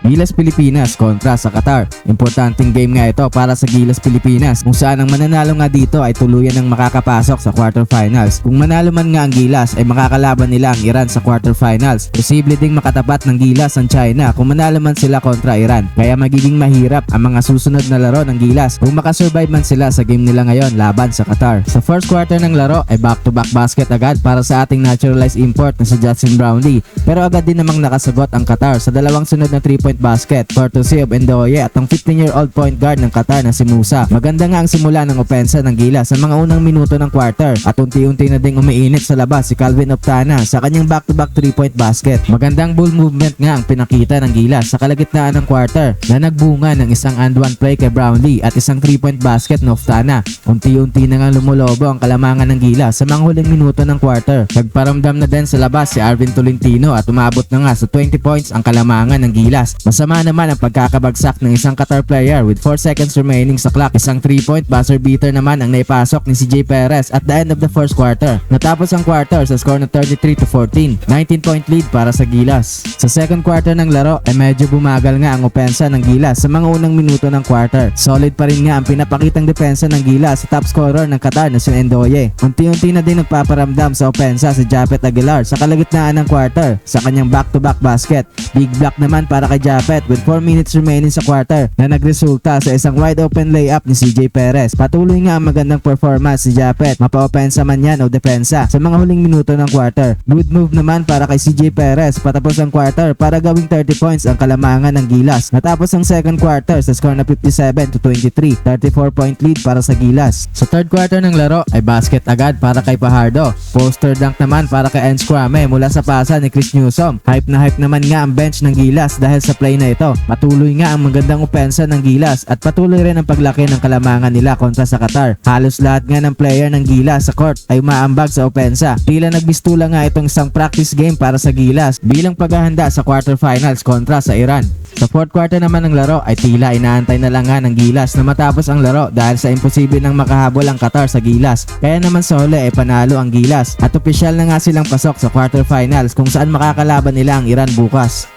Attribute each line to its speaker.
Speaker 1: Gilas Pilipinas kontra sa Qatar. Importanteng game nga ito para sa Gilas Pilipinas kung saan ang mananalo nga dito ay tuluyan ng makakapasok sa quarterfinals. Kung manalo man nga ang Gilas ay makakalaban nila ang Iran sa quarterfinals. Posible ding makatapat ng Gilas ang China kung manalo man sila kontra Iran. Kaya magiging mahirap ang mga susunod na laro ng Gilas kung makasurvive man sila sa game nila ngayon laban sa Qatar. Sa first quarter ng laro ay back-to-back basket agad para sa ating naturalized import na si Justin Brownlee. Pero agad din namang nakasagot ang Qatar sa dalawang sunod na 3-point basket courtesy of Ndoye at ang 15-year-old point guard ng Qatar na si Musa. Maganda nga ang simula ng opensa ng Gilas sa mga unang minuto ng quarter at unti-unti na ding umiinit sa labas si Calvin Optana sa kanyang back-to-back 3-point basket. Magandang ball movement nga ang pinakita ng Gilas sa kalagitnaan ng quarter na nagbunga ng isang and one play kay Brownlee at isang 3-point basket ng Optana. Unti-unti na nga lumulobo ang kalamangan ng Gilas sa mga huling minuto ng quarter. Nagparamdam na din sa labas si Arvin Tolentino at umabot na nga sa 20 points ang kalamangan ng Gilas. Masama naman ang pagkakabagsak ng isang Qatar player with 4 seconds remaining sa clock. Isang 3-point buzzer beater naman ang naipasok ni CJ Perez at the end of the first quarter. Natapos ang quarter sa score na 33-14, 19-point lead para sa Gilas. Sa second quarter ng laro ay medyo bumagal nga ang opensa ng Gilas sa mga unang minuto ng quarter. Solid pa rin nga ang pinapakitang depensa ng Gilas sa top scorer ng Qatar na si Ndoye. Unti-unti na din nagpaparamdam sa opensa si Japet Aguilar sa kalagitnaan ng quarter sa kanyang back-to-back basket. Big block naman para kay Japet with 4 minutes remaining sa quarter na nagresulta sa isang wide open layup ni CJ Perez. Patuloy nga ang magandang performance si Japet, mapa-opensa man yan o depensa sa mga huling minuto ng quarter. Good move naman para kay CJ Perez patapos ang quarter para gawing 30 points ang kalamangan ng Gilas. Natapos ang second quarter sa score na 57-23, 34-point lead para sa Gilas. Sa third quarter ng laro ay basket agad para kay Fajardo. Poster dunk naman para kay Enz Kwame mula sa pasa ni Chris Newsom. Hype na hype naman nga ang bench ng Gilas dahil sa play na ito. Patuloy nga ang magandang opensa ng Gilas at patuloy rin ang paglaki ng kalamangan nila kontra sa Qatar. Halos lahat nga ng player ng Gilas sa court ay umaambag sa opensa. Tila nagbistula nga itong isang practice game para sa Gilas bilang paghahanda sa quarterfinals kontra sa Iran. Sa fourth quarter naman ng laro ay tila inaantay na lang nga ng Gilas na matapos ang laro dahil sa imposible nang makahabol ang Qatar sa Gilas. Kaya naman sa huli ay panalo ang Gilas at opisyal na nga silang pasok sa quarterfinals kung saan makakalaban nila ang Iran bukas.